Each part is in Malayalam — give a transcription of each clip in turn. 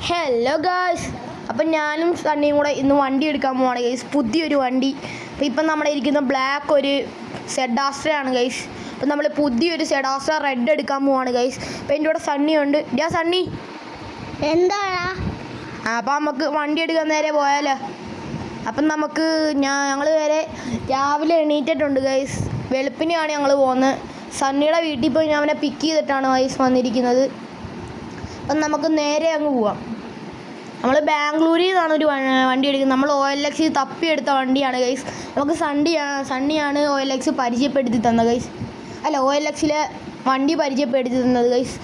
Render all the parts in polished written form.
ഹലോ ഗായ്സ്, അപ്പം ഞാനും സണ്ണിയും കൂടെ ഇന്ന് വണ്ടി എടുക്കാൻ പോവാണ് ഗൈസ്. പുതിയൊരു വണ്ടി. അപ്പോൾ ഇപ്പം നമ്മുടെ ഇരിക്കുന്ന ബ്ലാക്ക് ഒരു സെഡാസ്ട്രയാണ് ഗൈസ്. അപ്പം നമ്മൾ പുതിയൊരു സെഡാസ്ട്ര റെഡ് എടുക്കാൻ പോവാണ് ഗൈസ്. അപ്പം എൻ്റെ കൂടെ സണ്ണിയുണ്ട്. സണ്ണി എന്താടാ? അപ്പം നമുക്ക് വണ്ടി എടുക്കാൻ നേരെ പോയാലോ? അപ്പം നമുക്ക് ഞങ്ങൾ വരെ രാവിലെ എണീറ്റിട്ടുണ്ട് ഗൈസ്. വെളുപ്പിനെയാണ് ഞങ്ങൾ പോകുന്നത്. സണ്ണിയുടെ വീട്ടിൽ പോയി ഞാൻ അവനെ പിക്ക് ചെയ്തിട്ടാണ് ഗൈസ് വന്നിരിക്കുന്നത്. അപ്പം നമുക്ക് നേരെ അങ്ങ് പോവാം. നമ്മൾ ബാംഗ്ലൂരിൽ നിന്നാണ് ഒരു വണ്ടി എടുക്കുന്നത്. നമ്മൾ OLX തപ്പിയെടുത്ത വണ്ടിയാണ് ഗൈസ്. നമുക്ക് സണ്ണിയാണ് OLX പരിചയപ്പെടുത്തി തന്നത് ഗൈസ്. അല്ല, OLXലെ വണ്ടി പരിചയപ്പെടുത്തി തന്നത് ഗൈസ്.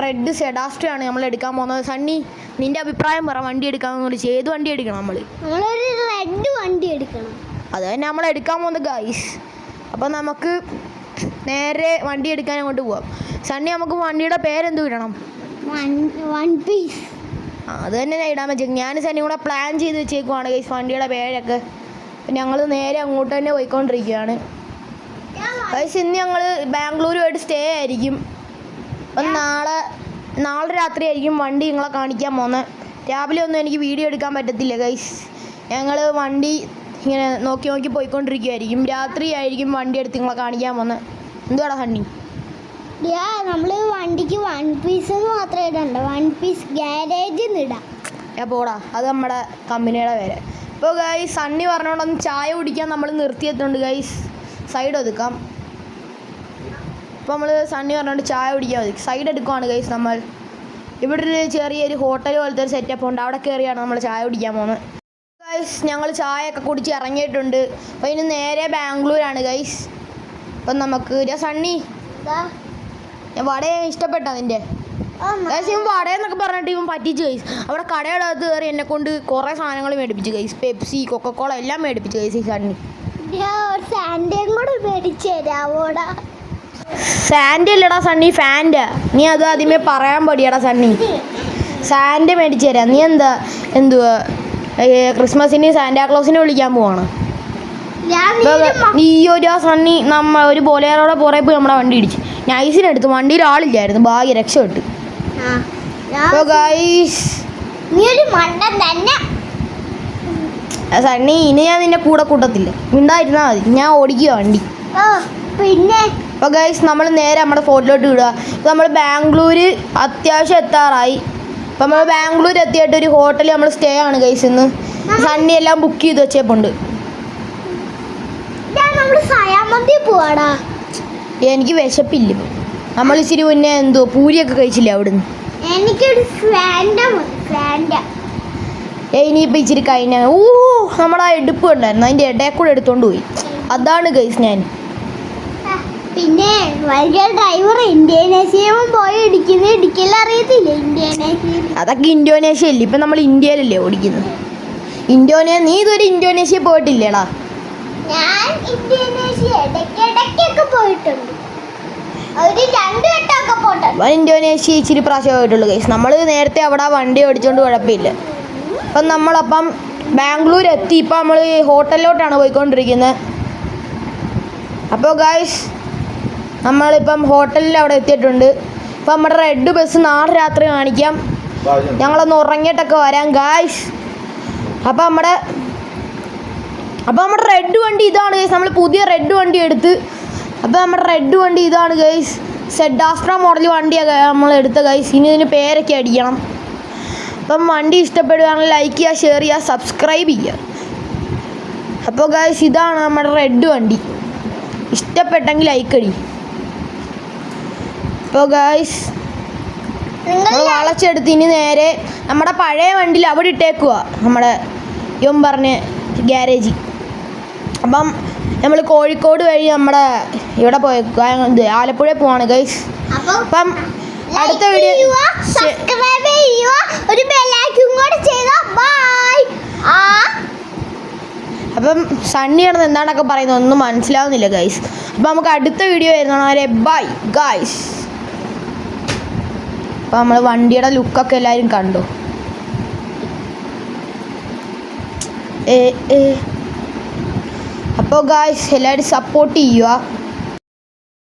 റെഡ് സെഡാസ്ട്രയാണ് നമ്മൾ എടുക്കാൻ പോകുന്നത്. സണ്ണി, നിൻ്റെ അഭിപ്രായം പറ. വണ്ടി എടുക്കാൻ കുറിച്ച് ഏത് വണ്ടി എടുക്കണം? നമ്മളൊരു റെഡ് വണ്ടി എടുക്കണം. അത് തന്നെ നമ്മൾ എടുക്കാൻ പോകുന്നത് ഗൈസ്. അപ്പം നമുക്ക് നേരെ വണ്ടി എടുക്കാൻ അങ്ങോട്ട് പോവാം. സണ്ണി, നമുക്ക് വണ്ടിയുടെ പേരെന്ത് ഇടണം? One piece. അത് തന്നെ ഞാൻ ഇടാൻ വെച്ചേക്കും. ഞാൻ സണ്ണി കൂടെ പ്ലാൻ ചെയ്ത് വെച്ചേക്കുവാണ് ഗൈസ് വണ്ടിയുടെ പേരൊക്കെ. അപ്പം ഞങ്ങൾ നേരെ അങ്ങോട്ട് തന്നെ പോയിക്കൊണ്ടിരിക്കുകയാണ് ഗൈസ്. ഇന്ന് ഞങ്ങൾ ബാംഗ്ലൂരുമായിട്ട് സ്റ്റേ ആയിരിക്കും. അപ്പം നാളെ രാത്രി ആയിരിക്കും വണ്ടി നിങ്ങളെ കാണിക്കാൻ പോകുന്നത്. രാവിലെ ഒന്നും എനിക്ക് വീഡിയോ എടുക്കാൻ പറ്റത്തില്ല ഗൈസ്. ഞങ്ങൾ വണ്ടി ഇങ്ങനെ നോക്കി പോയിക്കൊണ്ടിരിക്കുമായിരിക്കും. രാത്രി ആയിരിക്കും വണ്ടി എടുത്ത് നിങ്ങളെ കാണിക്കാൻ പോകുന്നത്. എന്തുവാടാ സണ്ണി? നമ്മൾ വണ്ടിക്ക് വൺ പീസ് മാത്രമേ ഇടണ്ട, വൺ പീസ് ഗ്യാരേജിൽ നിന്ന് ഇടാം. പോടാ, അത് നമ്മുടെ കമ്പനിയുടെ പേര്. ഇപ്പോൾ ഗൈസ് സണ്ണി പറഞ്ഞോണ്ടൊന്ന് ചായ കുടിക്കാൻ നമ്മൾ നിർത്തിയെത്തുണ്ട് ഗൈസ്. സൈഡ് ഒതുക്കാം. ഇപ്പോൾ നമ്മൾ സണ്ണി പറഞ്ഞുകൊണ്ട് ചായ കുടിക്കാൻ ഒതുക്കി സൈഡ് എടുക്കുവാണ് ഗൈസ്. നമ്മൾ ഇവിടെ ഒരു ചെറിയൊരു ഹോട്ടൽ പോലത്തെ ഒരു സെറ്റപ്പ് ഉണ്ട്. അവിടെ കയറിയാണ് നമ്മൾ ചായ കുടിക്കാൻ പോകുന്നത് ഗൈസ്. ഞങ്ങൾ ചായയൊക്കെ കുടിച്ച് ഇറങ്ങിയിട്ടുണ്ട്. അപ്പോൾ ഇനി നേരെ ബാംഗ്ലൂരാണ് ഗൈസ്. അപ്പം നമുക്ക് സണ്ണി, വടയെ ഇഷ്ടപ്പെട്ടോ നിൻ്റെ? ഗൈസ്, ഇവൻ വടയെന്നൊക്കെ പറഞ്ഞിട്ട് ഇവൻ പറ്റിച്ച് ഗൈസ്. അവിടെ കടയുടെ അകത്ത് കയറി എന്നെ കൊണ്ട് കുറേ സാധനങ്ങൾ മേടിപ്പിച്ചു ഗൈസ്. പെപ്സി, കൊക്കക്കോള എല്ലാം മേടിപ്പിച്ചു ഗൈസ് ഈ സണ്ണി. സാൻഡയും കൂടെ മേടിച്ചു തരാവോടാ? സാൻഡ് അല്ലടാ സണ്ണി, ഫാൻറ്റാ. നീ അത് ആദ്യമേ പറയാൻ പടിയടാ സണ്ണി. സാൻഡ് മേടിച്ചു തരാം. നീ എന്തുവാ ക്രിസ്മസിന് സാന്റാക്ലോസിനെ വിളിക്കാൻ പോവാണ്? ഈ ഒരു സണ്ണി നമ്മൾ ഒരു ബോലേറോടെ പുറകെ പോയി നമ്മുടെ വണ്ടി ഇടിച്ചു. നൈസിനെടുത്ത് വണ്ടിയിൽ ആളില്ലായിരുന്നു, ഭാഗ്യ രക്ഷപ്പെട്ടു. സണ്ണി, ഇനി ഞാൻ നിന്നെ കൂടെ കൂട്ടത്തില്ല, മിണ്ടായിരുന്നാ മതി. ഞാൻ ഓടിക്കുക വണ്ടി. പിന്നെ അപ്പോൾ ഗൈസ് നമ്മൾ നേരെ നമ്മുടെ ഫോട്ടിലോട്ട് വിടുക. ഇപ്പോൾ നമ്മൾ ബാംഗ്ലൂർ അത്യാവശ്യം എത്താറായി. അപ്പോൾ നമ്മൾ ബാംഗ്ലൂർ എത്തിയിട്ട് ഒരു ഹോട്ടലിൽ നമ്മൾ സ്റ്റേ ആണ് ഗൈസ്. ഇന്ന് സണ്ണി എല്ലാം ബുക്ക് ചെയ്ത് വെച്ചേപ്പുണ്ട്. എനിക്ക് വിശപ്പില്ല. നമ്മൾ ഇച്ചിരി മുന്നേ പൂരിയൊക്കെ കഴിച്ചില്ലേ അവിടുന്ന്. ഇനിയിപ്പോൾ ഇച്ചിരി കഴിഞ്ഞാൽ നമ്മുടെ ആ എടുപ്പ് ഉണ്ടായിരുന്നു, അതിൻ്റെ ഇടയിൽ കൂടെ എടുത്തോണ്ട് പോയി. അതാണ് ഗൈസ് ഞാൻ. പിന്നെ ഡ്രൈവർ ഇന്തോനേഷ്യയും പോയി ഇടിക്കില്ല, അറിയത്തില്ല ഇന്തോനേഷ്യ. അതൊക്കെ ഇന്തോനേഷ്യ അല്ലേ, ഇപ്പം നമ്മൾ ഇന്ത്യയിലല്ലേ ഓടിക്കുന്നത്. നീ ഇതുവരെ ഇന്തോനേഷ്യ പോയിട്ടില്ലേടാ? ഞാൻ ഇന്തോനേഷ്യ ഇടയ്ക്കൊക്കെ പോയിട്ടുണ്ട്. ഒരു 2 വട്ടമൊക്കെ പോയിട്ടുണ്ട്. ഇന്തോനേഷ്യ ഇച്ചിരി പ്രാവശ്യം പോയിട്ടുള്ളൂ ഗൈസ്. നമ്മൾ നേരത്തെ അവിടെ വണ്ടി ഓടിച്ചുകൊണ്ട് കുഴപ്പമില്ല. അപ്പം നമ്മളപ്പം ബാംഗ്ലൂർ എത്തി. ഇപ്പം നമ്മൾ ഹോട്ടലിലോട്ടാണ് പോയിക്കൊണ്ടിരിക്കുന്നത്. അപ്പോൾ ഗൈസ് നമ്മളിപ്പം ഹോട്ടലിൽ അവിടെ എത്തിയിട്ടുണ്ട്. ഇപ്പം നമ്മുടെ റെഡ് ബസ് നാളെ രാത്രി കാണിക്കാം. ഞങ്ങളൊന്ന് ഉറങ്ങിയിട്ടൊക്കെ വരാം ഗൈസ്. അപ്പം നമ്മുടെ റെഡ് വണ്ടി ഇതാണ് ഗൈസ്. നമ്മൾ പുതിയ റെഡ് വണ്ടി എടുത്ത്. അപ്പോൾ നമ്മുടെ റെഡ് വണ്ടി ഇതാണ് ഗൈസ്. സെഡാസ്ട്ര മോഡൽ വണ്ടിയാണ് നമ്മൾ എടുത്ത ഗൈസ്. ഇനി ഇതിന് പേരൊക്കെ അടിക്കണം. അപ്പം വണ്ടി ഇഷ്ടപ്പെടുകയാണെങ്കിൽ ലൈക്ക് ചെയ്യുക, ഷെയർ ചെയ്യുക, സബ്സ്ക്രൈബ് ചെയ്യുക. അപ്പോൾ ഗൈസ് ഇതാണ് നമ്മുടെ റെഡ് വണ്ടി. ഇഷ്ടപ്പെട്ടെങ്കിൽ ലൈക്ക് അടി. അപ്പോൾ ഗൈസ് നമ്മൾ വളച്ചെടുത്ത് ഇനി നേരെ നമ്മുടെ പഴയ വണ്ടിയിൽ അവിടെ ഇട്ടേക്കുക, നമ്മുടെ ഇവൻ പറഞ്ഞ ഗ്യാരേജ്. അപ്പം നമ്മൾ കോഴിക്കോട് വഴി നമ്മുടെ ഇവിടെ പോയേക്കുക, ആലപ്പുഴ പോവാണ് ഗൈസ്. അപ്പം അടുത്ത വീഡിയോ സബ്സ്ക്രൈബ് ചെയ്യുക, ഒരു ബെൽ ഐക്കൺ കൂടി ചെയ്താ ബൈ. അപ്പം സണ്ണി ആണെന്ന് എന്താണൊക്കെ പറയുന്നത് ഒന്നും മനസ്സിലാവുന്നില്ല ഗൈസ്. അപ്പം നമുക്ക് അടുത്ത വീഡിയോ വരുന്നവരെ ബൈ ഗൈസ്. അപ്പം നമ്മൾ വണ്ടിയുടെ ലുക്കൊക്കെ എല്ലാവരും കണ്ടു. അപ്പോൾ ഗായ്സ് എല്ലാവരും സപ്പോർട്ട് ചെയ്യുക.